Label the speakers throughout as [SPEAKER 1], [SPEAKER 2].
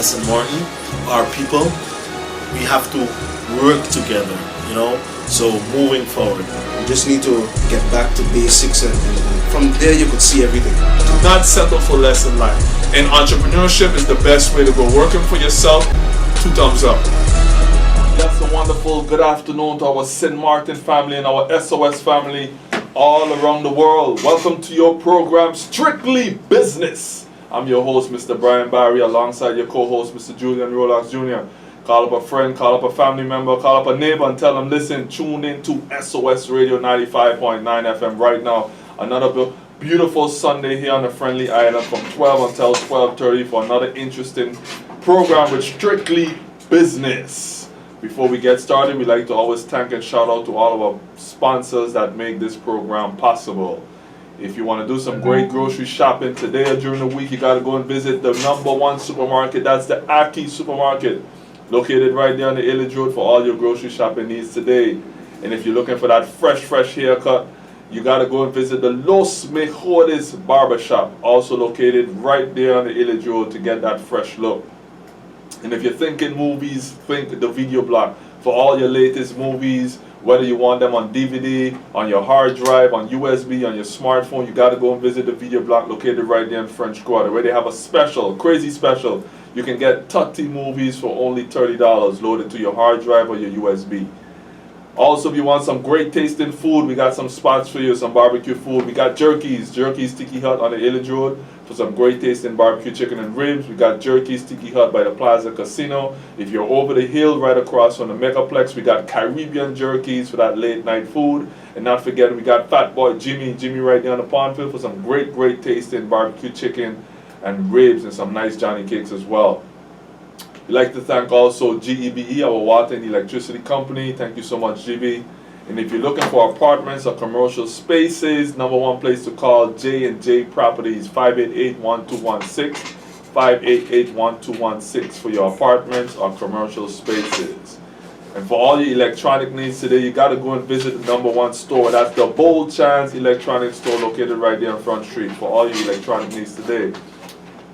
[SPEAKER 1] as St. Martin, our people, we have to work together, you know. So moving forward,
[SPEAKER 2] you just need to get back to basics, and from there you could see everything.
[SPEAKER 3] Do not settle for less in life. And entrepreneurship is the best way to go. Working for yourself, 2 thumbs up. That's a wonderful good afternoon to our St. Martin family and our SOS family all around the world. Welcome to your program, Strictly Business. I'm your host, Mr. Brian Barry, alongside your co-host, Mr. Julian Rolox Jr. Call up a friend, call up a family member, call up a neighbor and tell them, listen, tune in to SOS Radio 95.9 FM right now. Another beautiful Sunday here on the Friendly Island from 12 until 12:30 for another interesting program with Strictly Business. Before we get started, we like to always thank and shout out to all of our sponsors that make this program possible. If you want to do some great grocery shopping today or during the week, you got to go and visit the #1 supermarket. That's the Aki Supermarket, located right there on the Illidge Road for all your grocery shopping needs today. And if you're looking for that fresh haircut, you got to go and visit the Los Mejores Barbershop, also located right there on the Illidge Road to get that fresh look. And if you're thinking movies, think the Video Block for all your latest movies, whether you want them on DVD, on your hard drive, on USB, on your smartphone, you got to go and visit the Video Block located right there in French Quarter, where they have a special, crazy special. You can get 30 movies for only $30 loaded to your hard drive or your USB. Also, if you want some great tasting food, we got some spots for you, some barbecue food. We got Jerky's Tiki Hut on the Illidge Road for some great tasting barbecue chicken and ribs. We got Jerky's Tiki Hut by the Plaza Casino. If you're over the hill right across from the Megaplex, we got Caribbean Jerky's for that late night food. And not forgetting, we got Fat Boy Jimmy right there on the Pondfield for some great tasting barbecue chicken and ribs and some nice Johnny cakes as well. We'd like to thank also GEBE, our water and electricity company. Thank you so much, GB. And if you're looking for apartments or commercial spaces, #1 place to call, J&J Properties, 588-1216, 588-1216 for your apartments or commercial spaces. And for all your electronic needs today, you got to go and visit the #1 store. That's the Bold Chance Electronics Store located right there on Front Street for all your electronic needs today.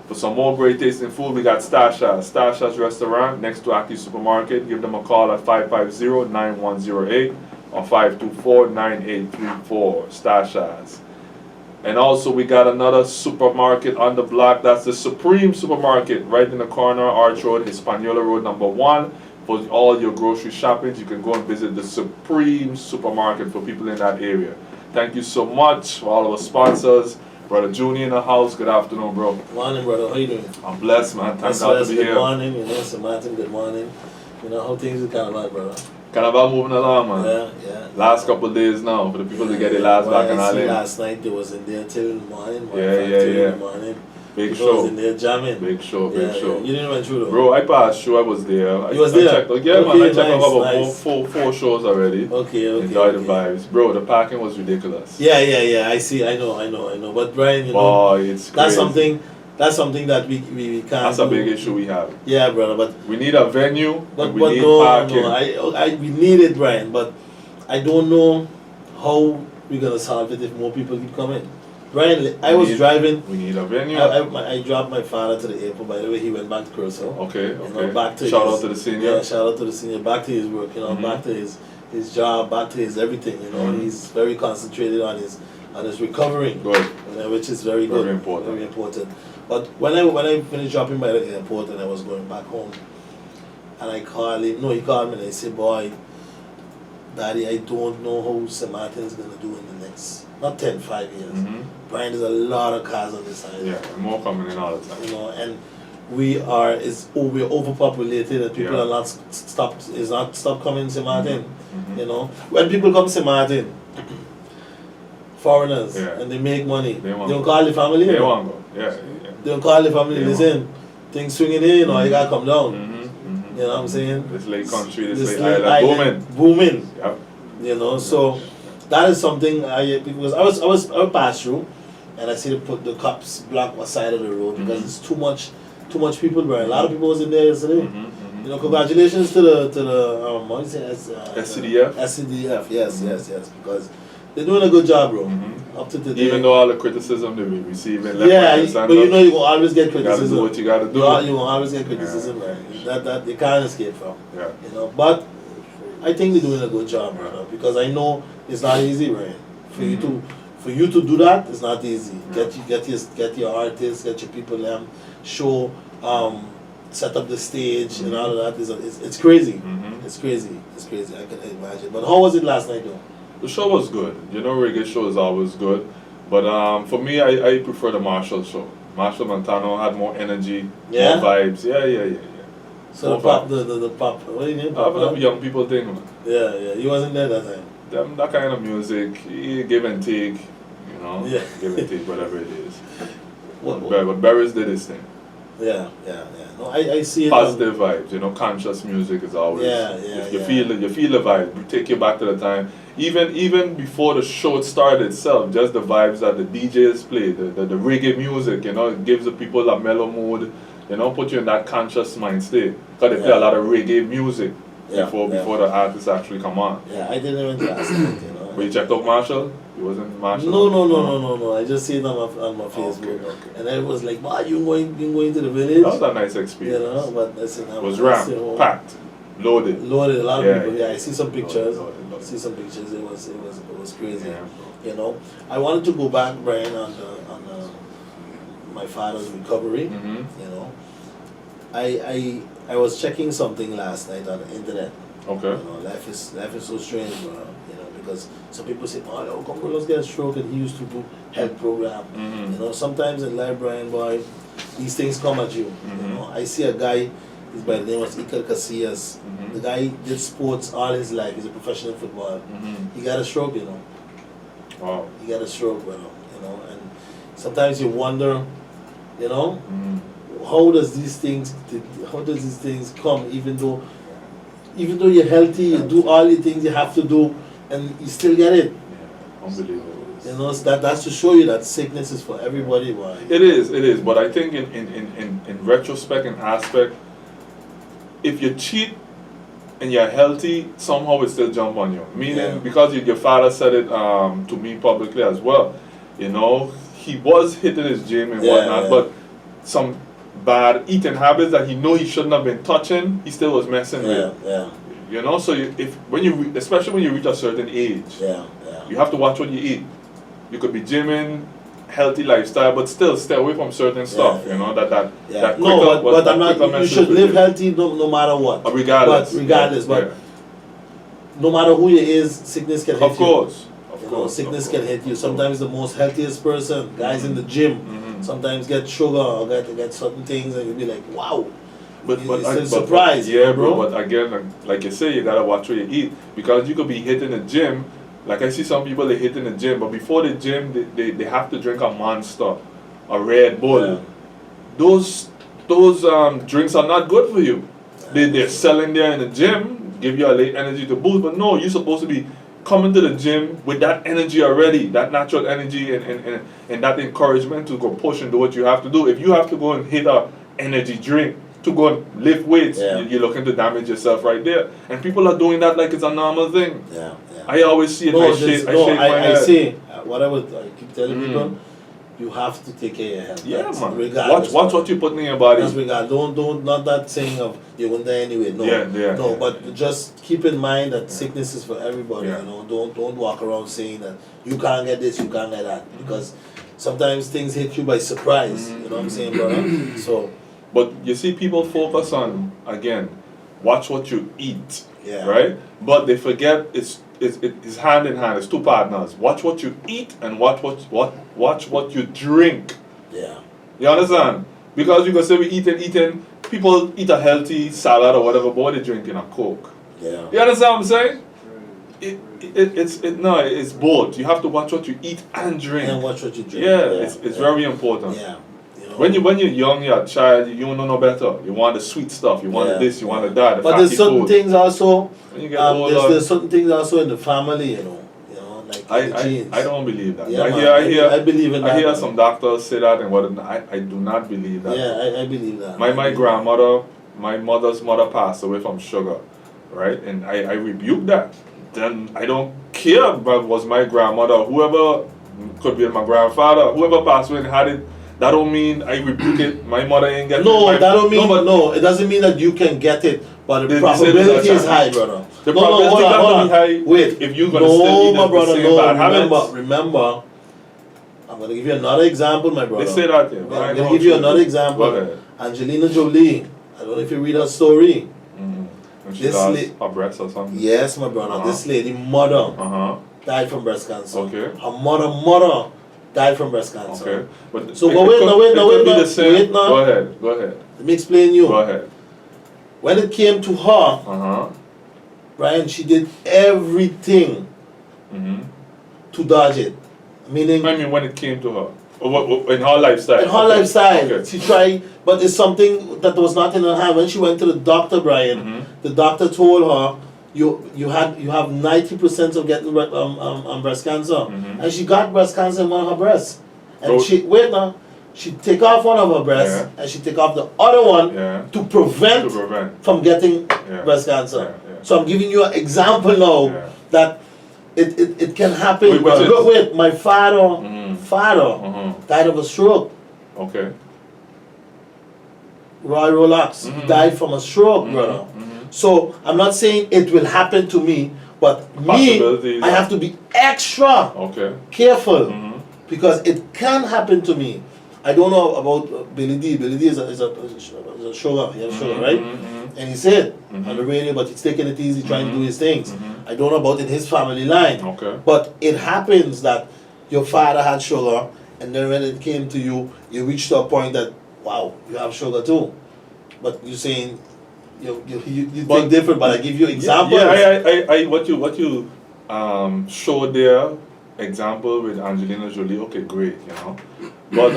[SPEAKER 3] For some more great tasting food, we got Stasha's Restaurant next to Aki Supermarket. Give them a call at 550-9108 or 524-9834. Stasha's. And also we got another supermarket on the block. That's the Supreme Supermarket right in the corner, Arch Road, Hispaniola Road #1. For all your grocery shopping, you can go and visit the Supreme Supermarket for people in that area. Thank you so much for all our sponsors. Brother Junior in the house, good afternoon, bro.
[SPEAKER 4] Morning, brother. How you doing?
[SPEAKER 3] I'm blessed, man. Thank God to be here.
[SPEAKER 4] Good morning, St. Martin, good morning. How things is Carnival, brother?
[SPEAKER 3] Carnival moving along, man.
[SPEAKER 4] Yeah.
[SPEAKER 3] Last couple of days now, for the people to get their last back and all in.
[SPEAKER 4] Last night, they was in there till the morning.
[SPEAKER 3] Yeah.
[SPEAKER 4] In the morning.
[SPEAKER 3] Big
[SPEAKER 4] People
[SPEAKER 3] show.
[SPEAKER 4] was in there jamming.
[SPEAKER 3] Big show.
[SPEAKER 4] You didn't run through though?
[SPEAKER 3] Bro, I passed through, I was there.
[SPEAKER 4] You was there?
[SPEAKER 3] I checked, man, I checked
[SPEAKER 4] nice,
[SPEAKER 3] about
[SPEAKER 4] nice.
[SPEAKER 3] four shows already.
[SPEAKER 4] Okay.
[SPEAKER 3] Enjoy the vibes. Bro, the parking was ridiculous.
[SPEAKER 4] Yeah. I see. I know. But Brian,
[SPEAKER 3] it's crazy.
[SPEAKER 4] That's something that we can't.
[SPEAKER 3] That's a big issue we have.
[SPEAKER 4] Yeah, brother. But
[SPEAKER 3] we need a venue.
[SPEAKER 4] But
[SPEAKER 3] we need parking.
[SPEAKER 4] We need it, Brian. But I don't know how we're gonna solve it if more people keep coming. Brian, I was driving.
[SPEAKER 3] We need a venue.
[SPEAKER 4] I dropped my father to the airport. By the way, he went back to Curacao.
[SPEAKER 3] Okay.
[SPEAKER 4] Back to
[SPEAKER 3] shout out to the senior.
[SPEAKER 4] Yeah, shout out to the senior. Back to his work. Back to his job. Back to his everything. He's very concentrated on his recovering.
[SPEAKER 3] Good.
[SPEAKER 4] Which is very good.
[SPEAKER 3] Very important.
[SPEAKER 4] Very important. But when I finished dropping by the airport and I was going back home, and I called him. No, he called me and I said, "Boy, Daddy, I don't know how St. Martin's gonna do in the next." Not 10, 5 years. Brian, there's a lot of cars on this side.
[SPEAKER 3] Yeah, and more coming in all the time.
[SPEAKER 4] And we're overpopulated and people are not stop coming to St. Martin. When people come to St. Martin, foreigners, and they make money, they don't call the family.
[SPEAKER 3] They want to go. Yeah.
[SPEAKER 4] They don't call the family. Listen, things swinging in, you gotta come down. You know what I'm saying?
[SPEAKER 3] This lake country, this lake island
[SPEAKER 4] booming.
[SPEAKER 3] Yep.
[SPEAKER 4] So that is something because I was passed through, and I see the cops block one side of the road because it's too much people. Right, a lot of people was in there yesterday. Congratulations to the what do you say?
[SPEAKER 3] SCDF.
[SPEAKER 4] SCDF, yes, because They're doing a good job, bro.
[SPEAKER 3] Mhm.
[SPEAKER 4] Up to today.
[SPEAKER 3] Even though all the criticism they be receiving left,
[SPEAKER 4] yeah,
[SPEAKER 3] right, and center,
[SPEAKER 4] but you know you will always get
[SPEAKER 3] you gotta
[SPEAKER 4] criticism.
[SPEAKER 3] do what you gotta do.
[SPEAKER 4] You will always get criticism, right? That you can't escape from.
[SPEAKER 3] Yeah.
[SPEAKER 4] You know, but I think they're doing a good job, brother. Because I know it's not easy, right? For you to do that, it's not easy. Get your artists, get your people them, show, set up the stage and all of that. It's crazy.
[SPEAKER 3] Mhm.
[SPEAKER 4] It's crazy. It's crazy. I can imagine. But how was it last night, though?
[SPEAKER 3] The show was good. You know, reggae show is always good. But for me, I prefer the Marshall show. Marshall Montano had more energy,
[SPEAKER 4] Yeah?
[SPEAKER 3] more vibes. Yeah.
[SPEAKER 4] So the pop, the pop, what do you mean? Pop,
[SPEAKER 3] The young people thing, man.
[SPEAKER 4] yeah. He wasn't there that time.
[SPEAKER 3] That kind of music, give and take, you know,
[SPEAKER 4] Yeah.
[SPEAKER 3] give and take, whatever it is.
[SPEAKER 4] What?
[SPEAKER 3] But Barry's did his thing.
[SPEAKER 4] Yeah. No, I see it.
[SPEAKER 3] Positive vibes, you know, conscious music is always.
[SPEAKER 4] Yeah,
[SPEAKER 3] You
[SPEAKER 4] yeah.
[SPEAKER 3] feel it, you feel the vibe. You take you back to the time. Even before the show started itself, just the vibes that the DJs play, the reggae music, you know, it gives the people a mellow mood, you know, put you in that conscious mind state. Because they play a lot of reggae music before the artists actually come on.
[SPEAKER 4] Yeah, I didn't even last night, you know.
[SPEAKER 3] But you checked out Marshall? You wasn't Marshall?
[SPEAKER 4] No. I just see it on my Facebook,
[SPEAKER 3] Okay.
[SPEAKER 4] and it was like, "Wow, you going to the village?"
[SPEAKER 3] That was a nice
[SPEAKER 4] You
[SPEAKER 3] experience.
[SPEAKER 4] know, but listen,
[SPEAKER 3] It was rammed, packed, loaded.
[SPEAKER 4] Loaded, a lot of
[SPEAKER 3] Yeah,
[SPEAKER 4] people. Yeah, I see some pictures.
[SPEAKER 3] Loaded.
[SPEAKER 4] See some pictures. It was crazy.
[SPEAKER 3] Yeah.
[SPEAKER 4] You know, I wanted to go back, Brian, on my father's recovery.
[SPEAKER 3] Mm-hmm.
[SPEAKER 4] You know, I was checking something last night on the internet.
[SPEAKER 3] Okay.
[SPEAKER 4] You know, life is so strange, bro. You know, because some people say, "Oh, come on, let's get a stroke," and he used to do health program.
[SPEAKER 3] Mhm.
[SPEAKER 4] You know, sometimes in life, Brian boy, these things come at you.
[SPEAKER 3] Mhm.
[SPEAKER 4] You know, I see a guy. He's by the name of Iker Casillas.
[SPEAKER 3] Mhm.
[SPEAKER 4] The guy did sports all his life. He's a professional footballer.
[SPEAKER 3] Mm-hmm.
[SPEAKER 4] He got a stroke, you know.
[SPEAKER 3] Wow.
[SPEAKER 4] He got a stroke, you know. And sometimes you wonder, you know,
[SPEAKER 3] Mm-hmm.
[SPEAKER 4] how does these things come? Even though you're healthy, you do all the things you have to do, and you still get it.
[SPEAKER 3] Yeah. Unbelievable.
[SPEAKER 4] You know, so that's to show you that sickness is for everybody. Why?
[SPEAKER 3] It is. But I think in retrospect and aspect, if you cheat and you're healthy, somehow it still jump on you. Meaning, because your father said it to me publicly as well. You know, he was hitting his gym and whatnot, but some bad eating habits that he know he shouldn't have been touching, he still was messing with.
[SPEAKER 4] Yeah.
[SPEAKER 3] You know, so especially when you reach a certain age,
[SPEAKER 4] Yeah.
[SPEAKER 3] you have to watch what you eat. You could be gymming, healthy lifestyle, but still stay away from certain stuff.
[SPEAKER 4] Yeah.
[SPEAKER 3] You know that.
[SPEAKER 4] No, but I'm not. You should live healthy no matter what.
[SPEAKER 3] Regardless.
[SPEAKER 4] But no matter who you is, sickness can hit you.
[SPEAKER 3] Of course.
[SPEAKER 4] You know, sickness can hit you. Sometimes the most healthiest person, guys in the gym, sometimes get sugar or get certain things, and you'll be like, wow.
[SPEAKER 3] But
[SPEAKER 4] you're surprised.
[SPEAKER 3] Yeah, bro. But again, like you say, you gotta watch what you eat, because you could be hitting the gym. Like I see some people, they hit in the gym, but before the gym, they have to drink a Monster, a Red Bull.
[SPEAKER 4] Yeah.
[SPEAKER 3] Those drinks are not good for you. They're selling there in the gym, give you a late energy to boost, but no, you're supposed to be coming to the gym with that energy already, that natural energy and that encouragement to go push and do what you have to do. If you have to go and hit a energy drink to go and lift weights, you're looking to damage yourself right there. And people are doing that like it's a normal thing.
[SPEAKER 4] Yeah.
[SPEAKER 3] I always see it. I shake my head.
[SPEAKER 4] I see. What I keep telling people, you have to take care of your health.
[SPEAKER 3] Yeah, man.
[SPEAKER 4] Regardless,
[SPEAKER 3] Watch what you're putting in your body.
[SPEAKER 4] Don't not that saying of you won't die anyway. No, but just keep in mind that sickness is for everybody.
[SPEAKER 3] Yeah.
[SPEAKER 4] You know, don't walk around saying that you can't get this, you can't get that, because sometimes things hit you by surprise. You know what I'm saying, brother? So.
[SPEAKER 3] But you see, people focus on, again, watch what you eat,
[SPEAKER 4] Yeah.
[SPEAKER 3] right? But they forget it's hand in hand. It's two partners. Watch what you eat and watch what you drink.
[SPEAKER 4] Yeah.
[SPEAKER 3] You understand? Because you can say we eating. People eat a healthy salad or whatever, but what they drinking a Coke.
[SPEAKER 4] Yeah.
[SPEAKER 3] You understand what I'm saying? It's both. You have to watch what you eat and drink.
[SPEAKER 4] And watch what you drink.
[SPEAKER 3] Yeah, it's very important.
[SPEAKER 4] Yeah.
[SPEAKER 3] When you're young, you're a child, you don't know no better. You want the sweet stuff, you want this, you want that.
[SPEAKER 4] But there's certain things also.
[SPEAKER 3] When you get older,
[SPEAKER 4] there's certain things also in the family, you know, like the genes.
[SPEAKER 3] I don't believe that.
[SPEAKER 4] Yeah,
[SPEAKER 3] I
[SPEAKER 4] believe in that.
[SPEAKER 3] I hear some doctors say that and what. I do not believe that.
[SPEAKER 4] Yeah, I believe that.
[SPEAKER 3] My grandmother, my mother's mother passed away from sugar, right? And I rebuke that. then I don't care if it was my grandmother, whoever, could be my grandfather, whoever passed away and had it. That don't mean I rebuke it. My mother ain't get it.
[SPEAKER 4] No, that don't mean no. It doesn't mean that you can get it, but the probability is high, brother.
[SPEAKER 3] The probability got to be high.
[SPEAKER 4] Wait,
[SPEAKER 3] if you're gonna still
[SPEAKER 4] my brother,
[SPEAKER 3] the same bad habits.
[SPEAKER 4] Remember. I'm gonna give you another example, my brother.
[SPEAKER 3] They say that, yeah.
[SPEAKER 4] I'm gonna give you another example. Angelina Jolie. I don't know if you read her story.
[SPEAKER 3] And she lost her breast or something.
[SPEAKER 4] Yes, my brother. This lady mother died from breast cancer.
[SPEAKER 3] Okay.
[SPEAKER 4] Her mother died from breast cancer.
[SPEAKER 3] Okay. But
[SPEAKER 4] so wait now.
[SPEAKER 3] Go ahead.
[SPEAKER 4] Let me explain you.
[SPEAKER 3] Go ahead.
[SPEAKER 4] When it came to her, Brian, she did everything to dodge it. Meaning,
[SPEAKER 3] I mean, when it came to her, in her lifestyle.
[SPEAKER 4] In her lifestyle,
[SPEAKER 3] okay.
[SPEAKER 4] She tried, but it's something that was not in her hand. When she went to the doctor, Brian, the doctor told her, you have 90% of getting breast cancer, and she got breast cancer in one of her breasts, and she take off one of her breasts and she take off the other one to prevent from getting breast cancer. So I'm giving you an example now that it can happen. Wait, my father died of a stroke.
[SPEAKER 3] Okay.
[SPEAKER 4] Roy Rolex died from a stroke, brother. So I'm not saying it will happen to me, but me, I have to be extra careful because it can happen to me. I don't know about Billy D. Billy D is a sugar. He has sugar, right? And he said on the radio, but he's taking it easy, trying to do his things. I don't know about in his family line. But it happens that your father had sugar, and then when it came to you, you reached to a point that, wow, you have sugar too. But you're saying you think different, but I give you examples.
[SPEAKER 3] I what you showed there, example with Angelina Jolie, okay, great, you know. But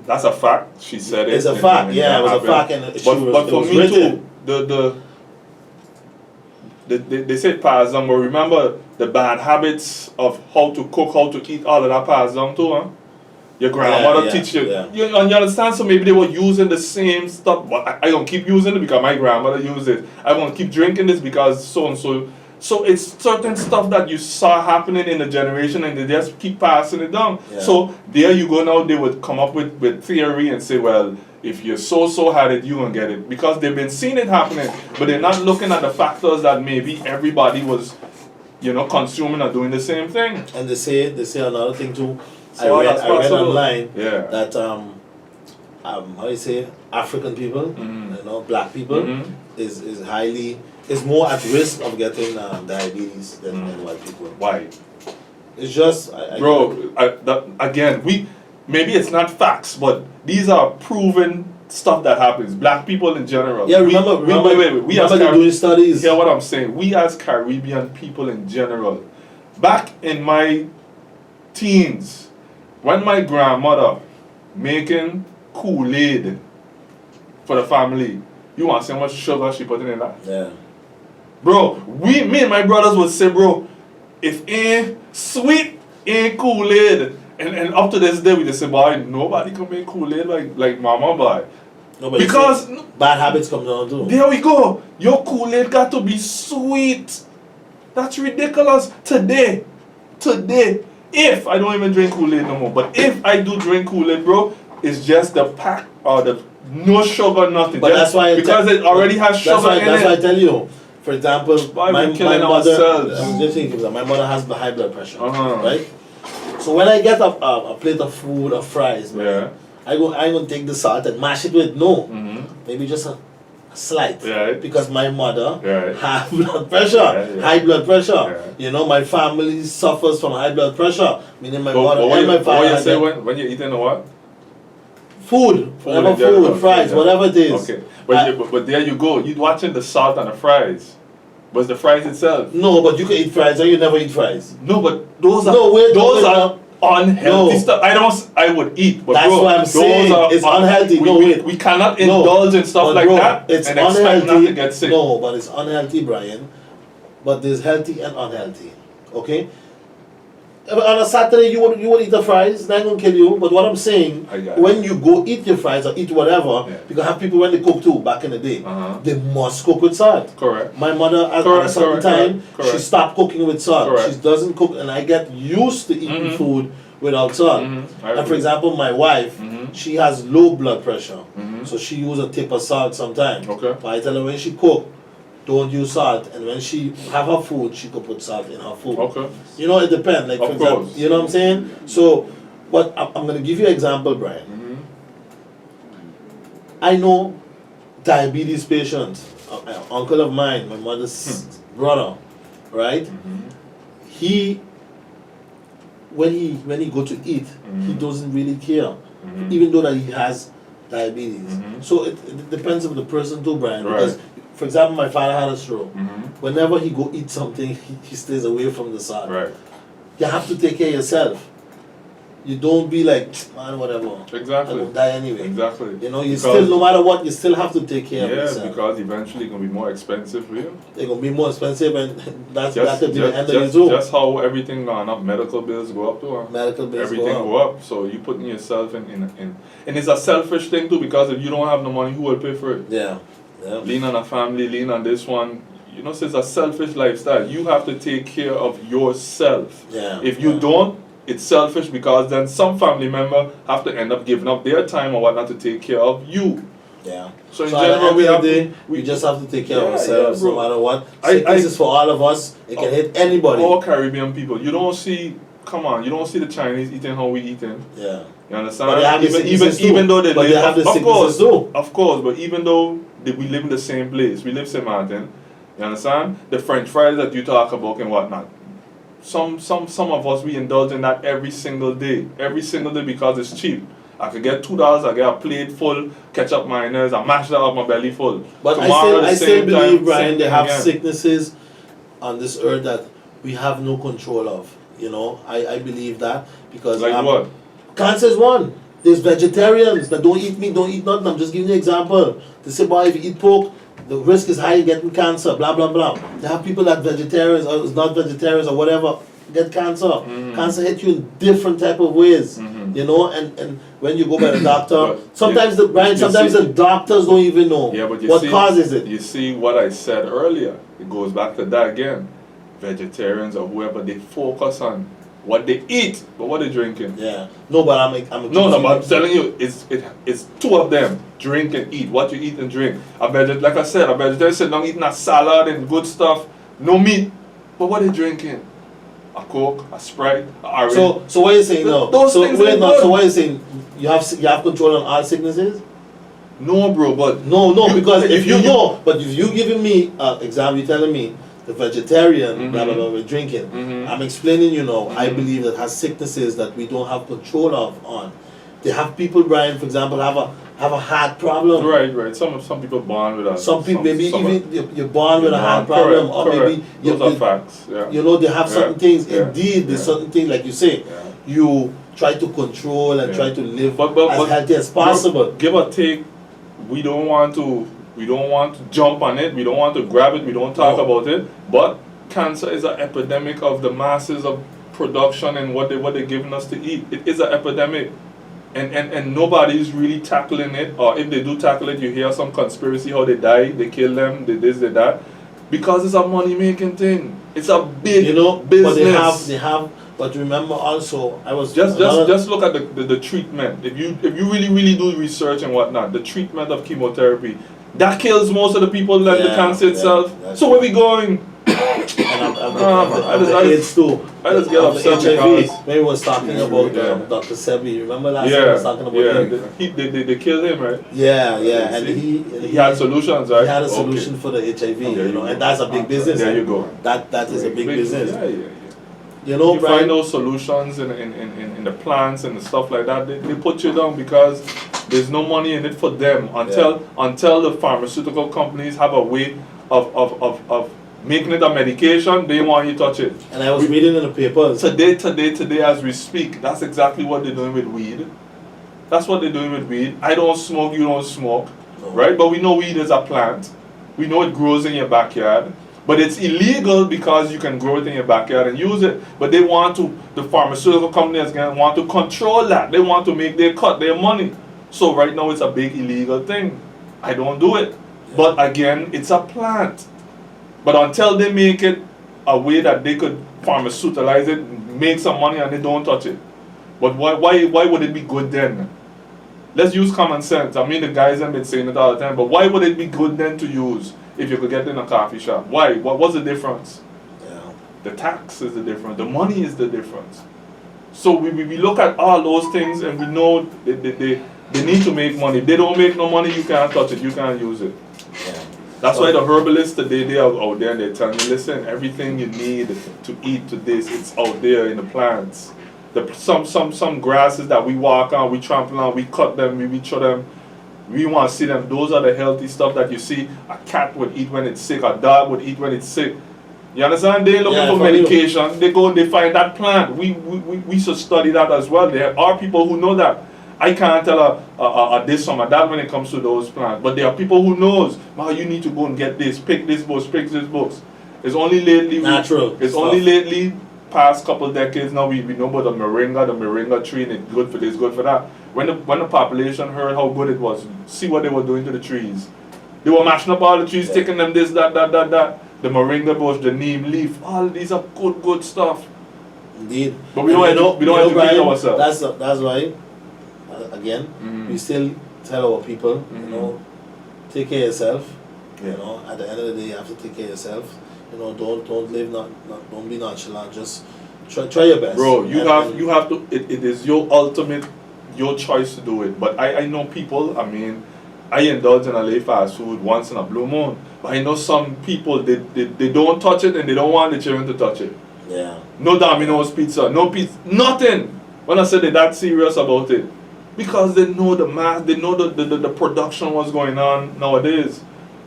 [SPEAKER 3] that's a fact. She said it.
[SPEAKER 4] It's a fact, it was a fact, and
[SPEAKER 3] but for me too, they say pass down, but remember the bad habits of how to cook, how to eat, all of that pass down too, huh? Your grandmother teach you. You understand? So maybe they were using the same stuff. But I don't keep using it because my grandmother used it. I won't keep drinking this because so and so. So it's certain stuff that you saw happening in the generation and they just keep passing it down. So there you go now, they would come up with theory and say, well, if you so had it, you're going to get it. Because they've been seeing it happening, but they're not looking at the factors that maybe everybody was, consuming or doing the same thing.
[SPEAKER 4] And they say another thing too.
[SPEAKER 3] So
[SPEAKER 4] I read online
[SPEAKER 3] that
[SPEAKER 4] how you say African people, black people is more at risk of getting diabetes than white people.
[SPEAKER 3] Why?
[SPEAKER 4] It's just
[SPEAKER 3] maybe it's not facts, but these are proven stuff that happens. Black people in general.
[SPEAKER 4] Yeah, remember we as doing studies.
[SPEAKER 3] Hear what I'm saying? We as Caribbean people in general, back in my teens, when my grandmother making Kool-Aid for the family, you want to see how much sugar she put in that?
[SPEAKER 4] Yeah.
[SPEAKER 3] Bro, me and my brothers would say, bro, if ain't sweet, ain't Kool-Aid. And up to this day, we just say, boy, nobody can make Kool-Aid like mama, boy. No, because
[SPEAKER 4] bad habits come down too.
[SPEAKER 3] There we go. Your Kool-Aid got to be sweet. That's ridiculous. Today, if I don't even drink Kool-Aid no more, but if I do drink Kool-Aid, bro, it's just the pack or the no sugar, nothing.
[SPEAKER 4] But that's why
[SPEAKER 3] because it already has sugar in it.
[SPEAKER 4] That's why I tell you. For example, my mother has high blood pressure, right? So when I get a plate of food or fries, right, I don't take the salt and mash it with maybe just a slight, because my mother has blood pressure, high blood pressure. My family suffers from high blood pressure, meaning my mother and my father.
[SPEAKER 3] What you say when you're eating what?
[SPEAKER 4] Food, fries, whatever it is.
[SPEAKER 3] Okay, but there you go. You're watching the salt on the fries. Was the fries itself?
[SPEAKER 4] No, but you can eat fries and you never eat fries.
[SPEAKER 3] No, but those are unhealthy stuff. I would eat, but
[SPEAKER 4] that's what I'm saying. It's unhealthy.
[SPEAKER 3] We cannot indulge in stuff like that
[SPEAKER 4] it's
[SPEAKER 3] and
[SPEAKER 4] unhealthy.
[SPEAKER 3] Expect not to get sick.
[SPEAKER 4] No, but it's unhealthy, Brian. But there's healthy and unhealthy. Okay? On a Saturday, you would eat the fries, that ain't gonna kill you. But what I'm saying,
[SPEAKER 3] I got it.
[SPEAKER 4] when you go eat your fries or eat whatever,
[SPEAKER 3] Yeah.
[SPEAKER 4] you can have people when they cook too. Back in the day,
[SPEAKER 3] Uh-huh.
[SPEAKER 4] they must cook with salt.
[SPEAKER 3] Correct.
[SPEAKER 4] My mother, at a
[SPEAKER 3] Correct,
[SPEAKER 4] certain
[SPEAKER 3] correct,
[SPEAKER 4] time,
[SPEAKER 3] correct.
[SPEAKER 4] she stopped cooking with salt.
[SPEAKER 3] Correct.
[SPEAKER 4] She doesn't cook, and I get used to eating
[SPEAKER 3] Mhm.
[SPEAKER 4] food without salt.
[SPEAKER 3] Mhm. I
[SPEAKER 4] And for
[SPEAKER 3] agree.
[SPEAKER 4] example, my wife,
[SPEAKER 3] Mhm.
[SPEAKER 4] she has low blood pressure,
[SPEAKER 3] Mhm.
[SPEAKER 4] so she uses a tip of salt sometimes.
[SPEAKER 3] Okay.
[SPEAKER 4] But I tell her when she cook, don't use salt, and when she have her food, she could put salt in her food.
[SPEAKER 3] Okay.
[SPEAKER 4] You know, it depends. Like,
[SPEAKER 3] Of
[SPEAKER 4] for example,
[SPEAKER 3] course.
[SPEAKER 4] you know what I'm saying? So, but I'm going to give you an example, Brian.
[SPEAKER 3] Mhm.
[SPEAKER 4] I know diabetes patients. An uncle of mine, my mother's brother, right?
[SPEAKER 3] Mhm.
[SPEAKER 4] He, when he go to eat, he
[SPEAKER 3] Mhm.
[SPEAKER 4] doesn't really care,
[SPEAKER 3] Mhm.
[SPEAKER 4] even though that he has diabetes.
[SPEAKER 3] Mhm.
[SPEAKER 4] So it depends on the person too, Brian.
[SPEAKER 3] Right.
[SPEAKER 4] Because, for example, my father had a stroke.
[SPEAKER 3] Mhm.
[SPEAKER 4] Whenever he go eat something, he stays away from the salt.
[SPEAKER 3] Right.
[SPEAKER 4] You have to take care of yourself. You don't be like, man, whatever.
[SPEAKER 3] Exactly.
[SPEAKER 4] I will die anyway.
[SPEAKER 3] Exactly.
[SPEAKER 4] You know, you
[SPEAKER 3] Because-
[SPEAKER 4] still, no matter what, you still have to take care of
[SPEAKER 3] Yeah,
[SPEAKER 4] yourself.
[SPEAKER 3] because eventually it's gonna be more expensive for you.
[SPEAKER 4] They're gonna be more expensive, and that
[SPEAKER 3] Just,
[SPEAKER 4] could be the end
[SPEAKER 3] just,
[SPEAKER 4] of you too.
[SPEAKER 3] just how everything gone up, medical bills go up too. Huh?
[SPEAKER 4] Medical bills
[SPEAKER 3] Everything
[SPEAKER 4] go up.
[SPEAKER 3] go up. So you putting yourself in, and it's a selfish thing too, because if you don't have no money, who will pay for it?
[SPEAKER 4] Yeah. Yeah.
[SPEAKER 3] Lean on a family, lean on this one. You know, so it's a selfish lifestyle. You have to take care of yourself.
[SPEAKER 4] Yeah.
[SPEAKER 3] If you
[SPEAKER 4] Yeah.
[SPEAKER 3] don't, it's selfish, because then some family member have to end up giving up their time or whatnot to take care of you.
[SPEAKER 4] Yeah.
[SPEAKER 3] So in
[SPEAKER 4] at the
[SPEAKER 3] general,
[SPEAKER 4] end
[SPEAKER 3] we
[SPEAKER 4] of
[SPEAKER 3] have
[SPEAKER 4] the day,
[SPEAKER 3] to,
[SPEAKER 4] we just have to take care of
[SPEAKER 3] Yeah,
[SPEAKER 4] ourselves,
[SPEAKER 3] yeah,
[SPEAKER 4] no
[SPEAKER 3] bro.
[SPEAKER 4] matter what.
[SPEAKER 3] I-
[SPEAKER 4] Sickness
[SPEAKER 3] I-
[SPEAKER 4] is for all of us. It can hit anybody.
[SPEAKER 3] all Caribbean people. You don't see, come on, you don't see the Chinese eating how we eating.
[SPEAKER 4] Yeah.
[SPEAKER 3] You understand?
[SPEAKER 4] But they have the
[SPEAKER 3] even
[SPEAKER 4] sicknesses too.
[SPEAKER 3] even though they
[SPEAKER 4] But
[SPEAKER 3] live,
[SPEAKER 4] they have the
[SPEAKER 3] of course,
[SPEAKER 4] sicknesses too.
[SPEAKER 3] of course, but even though we live in the same place, we live St. Martin. You understand? The French fries that you talk about and whatnot. Some of us, we indulge in that every single day because it's cheap. I could get $2, I get a plate full, ketchup, mayonnaise, I mash that up my belly full.
[SPEAKER 4] But
[SPEAKER 3] Tomorrow, the
[SPEAKER 4] I still
[SPEAKER 3] same
[SPEAKER 4] believe,
[SPEAKER 3] time,
[SPEAKER 4] Brian,
[SPEAKER 3] same
[SPEAKER 4] they
[SPEAKER 3] thing
[SPEAKER 4] have
[SPEAKER 3] again.
[SPEAKER 4] sicknesses on this earth that we have no control of. You know, I believe that because
[SPEAKER 3] Like what?
[SPEAKER 4] cancer is one. There's vegetarians that don't eat meat, don't eat nothing. I'm just giving you an example. They say, boy, if you eat pork, the risk is high of getting cancer, blah, blah, blah. They have people that vegetarians or not vegetarians or whatever get cancer.
[SPEAKER 3] Mhm.
[SPEAKER 4] Cancer hits you in different type of ways.
[SPEAKER 3] Mhm.
[SPEAKER 4] You know, and when you go by the doctor,
[SPEAKER 3] But
[SPEAKER 4] sometimes
[SPEAKER 3] you
[SPEAKER 4] sometimes
[SPEAKER 3] see-
[SPEAKER 4] the doctors don't even know
[SPEAKER 3] Yeah, but you
[SPEAKER 4] what
[SPEAKER 3] see,
[SPEAKER 4] causes it.
[SPEAKER 3] You see what I said earlier. It goes back to that again. Vegetarians or whoever, they focus on what they eat, but what they drinking.
[SPEAKER 4] Yeah. No, but I'm
[SPEAKER 3] No, but I'm telling you, it's two of them. Drink and eat. What you eat and drink. Like I said, a vegetarian sit down eating a salad and good stuff, no meat. But what they drinking? A Coke, a Sprite, a orange.
[SPEAKER 4] So what are you saying now?
[SPEAKER 3] Those
[SPEAKER 4] so
[SPEAKER 3] things
[SPEAKER 4] wait
[SPEAKER 3] ain't
[SPEAKER 4] now,
[SPEAKER 3] good.
[SPEAKER 4] so what are you saying? You have control on all sicknesses?
[SPEAKER 3] No, bro, but
[SPEAKER 4] No, because if you
[SPEAKER 3] you-
[SPEAKER 4] know, but if you giving me example, you telling me the vegetarian,
[SPEAKER 3] Mhm.
[SPEAKER 4] blah blah blah, we're drinking.
[SPEAKER 3] Mhm.
[SPEAKER 4] I'm explaining you know. I
[SPEAKER 3] Mhm.
[SPEAKER 4] believe that has sicknesses that we don't have control of on. They have people, Brian, for example, have a heart problem.
[SPEAKER 3] right. Some people born with a.
[SPEAKER 4] Some people maybe
[SPEAKER 3] some-
[SPEAKER 4] even you're born with a
[SPEAKER 3] You're
[SPEAKER 4] heart
[SPEAKER 3] born-
[SPEAKER 4] problem,
[SPEAKER 3] correct,
[SPEAKER 4] or maybe
[SPEAKER 3] correct.
[SPEAKER 4] you,
[SPEAKER 3] Those are facts. Yeah.
[SPEAKER 4] you know they have certain
[SPEAKER 3] Yeah,
[SPEAKER 4] things.
[SPEAKER 3] yeah,
[SPEAKER 4] Indeed, there's
[SPEAKER 3] yeah.
[SPEAKER 4] certain things like you say.
[SPEAKER 3] Yeah.
[SPEAKER 4] You try to control and
[SPEAKER 3] Yeah.
[SPEAKER 4] try to live
[SPEAKER 3] But
[SPEAKER 4] as healthy as possible.
[SPEAKER 3] Give or take, we don't want to jump on it. We don't want to grab it. We don't talk
[SPEAKER 4] No.
[SPEAKER 3] about it. But cancer is an epidemic of the masses of production and what they're giving us to eat. It is an epidemic. And nobody's really tackling it, or if they do tackle it, you hear some conspiracy how they die, they kill them, they this, they that, because it's a money making thing. It's a big
[SPEAKER 4] You know,
[SPEAKER 3] business.
[SPEAKER 4] but they have. But remember also, I was
[SPEAKER 3] Just
[SPEAKER 4] another-
[SPEAKER 3] look at the treatment. If you really do research and whatnot, the treatment of chemotherapy that kills most of the people than the
[SPEAKER 4] Yeah,
[SPEAKER 3] cancer
[SPEAKER 4] yeah,
[SPEAKER 3] itself.
[SPEAKER 4] that's
[SPEAKER 3] So where we going?
[SPEAKER 4] and
[SPEAKER 3] I just-
[SPEAKER 4] AIDS too.
[SPEAKER 3] I just get
[SPEAKER 4] Of the
[SPEAKER 3] upset
[SPEAKER 4] HIV.
[SPEAKER 3] because-
[SPEAKER 4] When he was talking about
[SPEAKER 3] Yeah.
[SPEAKER 4] Dr. Sebi, remember last time I was talking about him?
[SPEAKER 3] They killed him, right?
[SPEAKER 4] Yeah, and
[SPEAKER 3] See?
[SPEAKER 4] he
[SPEAKER 3] He had solutions, right?
[SPEAKER 4] He had a
[SPEAKER 3] Okay.
[SPEAKER 4] solution for the HIV,
[SPEAKER 3] There
[SPEAKER 4] you
[SPEAKER 3] you
[SPEAKER 4] know,
[SPEAKER 3] go.
[SPEAKER 4] and that's a big business.
[SPEAKER 3] There you go.
[SPEAKER 4] That is a big business.
[SPEAKER 3] Yeah.
[SPEAKER 4] You know,
[SPEAKER 3] You
[SPEAKER 4] Brian.
[SPEAKER 3] find those solutions in the plants and the stuff like that, they put you down because there's no money in it for them until the pharmaceutical companies have a way of making it a medication, they want you to touch it.
[SPEAKER 4] And I was reading in the papers.
[SPEAKER 3] Today as we speak, that's exactly what they're doing with weed. That's what they're doing with weed. I don't smoke, you don't smoke,
[SPEAKER 4] No.
[SPEAKER 3] right? But we know weed is a plant. We know it grows in your backyard. But it's illegal because you can grow it in your backyard and use it. But they want to, the pharmaceutical companies want to control that. They want to make their cut, their money. So right now it's a big illegal thing. I don't do it. But again, it's a plant. But until they make it a way that they could pharmaceuticalize it, make some money and they don't touch it. But why would it be good then? Let's use common sense. I mean, the guys have been saying it all the time, but why would it be good then to use if you could get it in a coffee shop? Why? What's the difference?
[SPEAKER 4] Yeah.
[SPEAKER 3] The tax is the difference. The money is the difference. So we look at all those things and we know they need to make money. If they don't make no money, you can't touch it. You can't use it.
[SPEAKER 4] Yeah.
[SPEAKER 3] That's why the herbalists today, they are out there and they tell me, listen, everything you need to eat to this, it's out there in the plants. Some grasses that we walk on, we trample on, we cut them, we butcher them. We want to see them. Those are the healthy stuff that you see a cat would eat when it's sick, a dog would eat when it's sick. You understand? They're looking for medication. They go and they find that plant. We should study that as well. There are people who know that. I can't tell a this from a that when it comes to those plants. But there are people who knows, you need to go and get this, pick this books, pick this books. It's only lately only lately past couple decades now we know about the moringa tree, and it's good for this, good for that. When the population heard how good it was, see what they were doing to the trees. They were mashing up all the trees, taking them this, that. The moringa bush, the neem leaf, all these are good stuff.
[SPEAKER 4] Indeed.
[SPEAKER 3] But we don't educate ourselves.
[SPEAKER 4] That's why, again, we still tell our people, take care of yourself.
[SPEAKER 3] Yeah.
[SPEAKER 4] At the end of the day, you have to take care of yourself. Don't live don't be nonchalant. Just try your best.
[SPEAKER 3] Bro, you have to. It is your ultimate, your choice to do it. But I know people. I mean, I indulge in a late fast food once in a blue moon. But I know some people they don't touch it and they don't want the children to touch it.
[SPEAKER 4] Yeah.
[SPEAKER 3] No Domino's pizza, no pizza, nothing. When I said they're that serious about it, because they know the math, they know the production what's going on nowadays.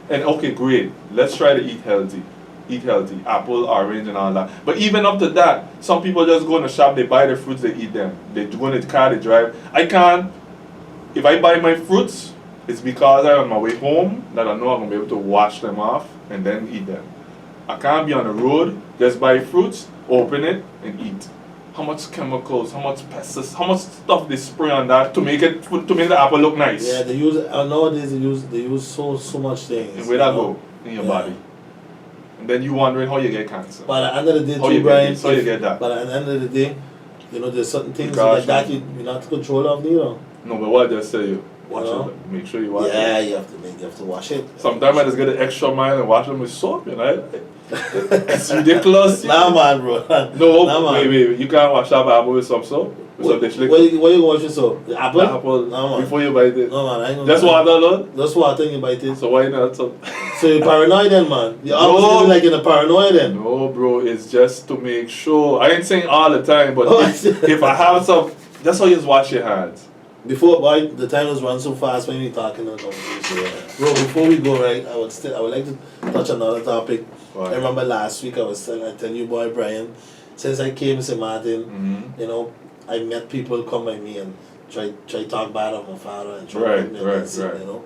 [SPEAKER 3] And okay, great. Let's try to eat healthy. Eat healthy. Apple, orange, and all that. But even up to that, some people just go in the shop, they buy the fruits, they eat them. They go in the car, they drive. I can't. If I buy my fruits, it's because I'm on my way home that I know I'm going to be able to wash them off and then eat them. I can't be on the road, just buy fruits, open it, and eat. How much chemicals, how much pesticides, how much stuff they spray on that to make the apple look nice.
[SPEAKER 4] Yeah, they use nowadays. They use so much things.
[SPEAKER 3] And where that go in your body? And then you wondering how you get cancer.
[SPEAKER 4] But at the end of the day,
[SPEAKER 3] how you get that.
[SPEAKER 4] But at the end of the day, there's certain things like that you're not in control of,
[SPEAKER 3] No, but what I just say you wash it. Make sure you wash it.
[SPEAKER 4] Yeah, you have to wash it.
[SPEAKER 3] Sometimes I just get an extra mile and wash them with soap, It's ridiculous.
[SPEAKER 4] Nah, man, bro.
[SPEAKER 3] No, wait. You can't wash up apple with some soap.
[SPEAKER 4] What you wash with soap? The apple?
[SPEAKER 3] The apple.
[SPEAKER 4] No, man.
[SPEAKER 3] Before you bite it.
[SPEAKER 4] No, man. I ain't gonna
[SPEAKER 3] That's water, Lord?
[SPEAKER 4] That's water and you bite it.
[SPEAKER 3] So why not? So
[SPEAKER 4] you're paranoid then, man. You're always like in a paranoia then.
[SPEAKER 3] No, bro. It's just to make sure. I ain't saying all the time, but if I have some, that's how you just wash your hands.
[SPEAKER 4] Before, boy, the time was run so fast when we talking on conversation. Yeah. Bro, before we go, right, I would like to touch another topic.
[SPEAKER 3] Right.
[SPEAKER 4] I remember last week I tell you, boy, Brian, since I came to St. Martin, I met people come by me and try talk bad of my father and try to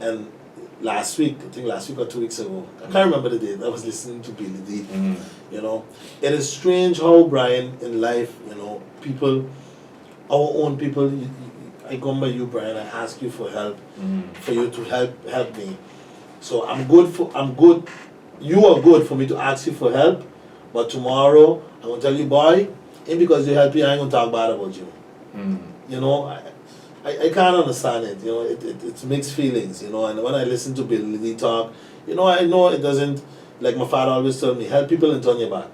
[SPEAKER 4] And last week or 2 weeks ago, I can't remember the date, I was listening to Billy D. It is strange how, Brian, in life, people, our own people, I come by you, Brian, I ask you for help, for you to help me. So I'm good, you are good for me to ask you for help, but tomorrow I'm going to tell you, boy, ain't because you help me, I ain't going to talk bad about you. I can't understand it, it's mixed feelings, and when I listen to Billy Lee talk, I know it doesn't, like my father always told me, help people and turn your back,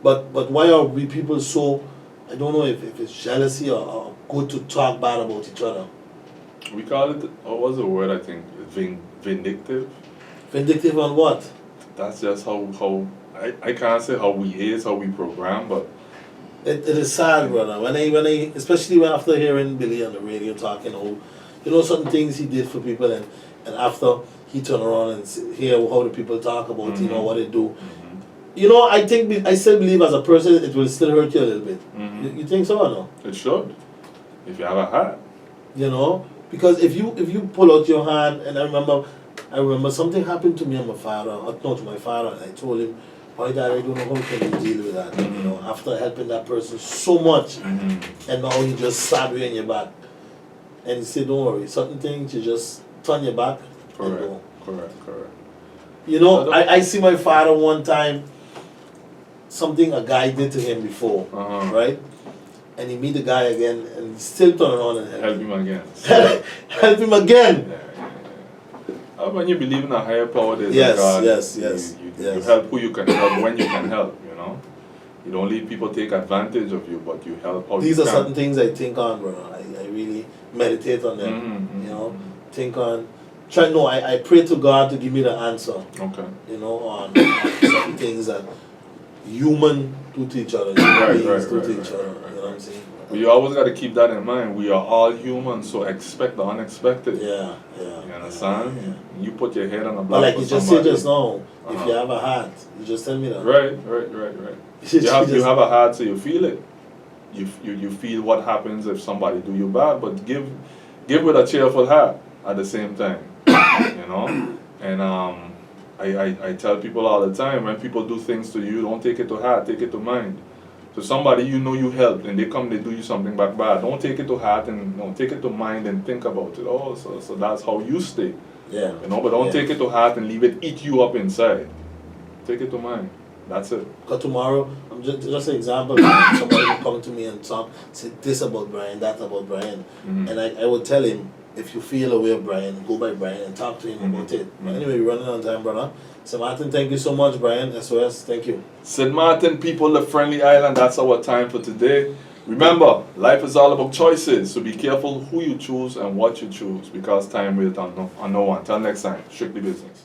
[SPEAKER 4] but why are we people so, I don't know if it's jealousy or good to talk bad about each other.
[SPEAKER 3] We call it, what was the word I think, vindictive?
[SPEAKER 4] Vindictive on what?
[SPEAKER 3] That's just how I can't say how we is, how we program, but
[SPEAKER 4] it is sad, brother. When I especially after hearing Billy on the radio talking how, certain things he did for people, and after he turned around and hear how the people talk about, what they do. I still believe as a person it will still hurt you a little bit. You think so or no?
[SPEAKER 3] It should, if you have a heart.
[SPEAKER 4] Because if you pull out your hand, and I remember I remember something happened to me and my father, no, to my father, and I told him, "Why, Dad, I don't know how can you deal with that." You know, after helping that person so much, and now he just stab you in your back, and he said, "Don't worry, certain things you just turn your back and go."
[SPEAKER 3] Correct.
[SPEAKER 4] You know, I see my father one time, something a guy did to him before, right? And he meet the guy again, and he still turn around and
[SPEAKER 3] Help him again.
[SPEAKER 4] help him again.
[SPEAKER 3] When you believe in a higher power, there's
[SPEAKER 4] Yes,
[SPEAKER 3] a God.
[SPEAKER 4] yes.
[SPEAKER 3] You help who you can help when you can help, you know. You don't let people take advantage of you, but you help how
[SPEAKER 4] These
[SPEAKER 3] you
[SPEAKER 4] are
[SPEAKER 3] can.
[SPEAKER 4] certain things I think on, brother. I really meditate on them. You know, think on. I pray to God to give me the answer.
[SPEAKER 3] Okay.
[SPEAKER 4] You know, on certain things that human do to each other, human beings do to each other. You know what I'm saying?
[SPEAKER 3] But you always got to keep that in mind. We are all human, so expect the unexpected.
[SPEAKER 4] Yeah.
[SPEAKER 3] You understand?
[SPEAKER 4] Yeah.
[SPEAKER 3] You put your head on a block
[SPEAKER 4] But like
[SPEAKER 3] for
[SPEAKER 4] you just
[SPEAKER 3] somebody.
[SPEAKER 4] said just now, if you have a heart, you just tell me that.
[SPEAKER 3] Right. You have a heart, so you feel it. You feel what happens if somebody do you bad, but give with a cheerful heart at the same time. You know? And I tell people all the time, when people do things to you, don't take it to heart, take it to mind. So somebody you know you helped and they come, they do you something back bad. Don't take it to heart and take it to mind and think about it. Oh, so that's how you stay.
[SPEAKER 4] Yeah.
[SPEAKER 3] You know, but don't take it to heart and leave it eat you up inside. Take it to mind. That's it.
[SPEAKER 4] Because tomorrow, I'm just an example, somebody will come to me and say this about Brian, that about Brian. And I would tell him, if you feel away of Brian, go by Brian and talk to him about it. But anyway, we're running on time, brother. St. Martin, thank you so much, Brian. SOS, thank you.
[SPEAKER 3] St. Martin people, the friendly island, that's our time for today. Remember, life is all about choices, so be careful who you choose and what you choose, because time waits on no one. Until next time, strictly business.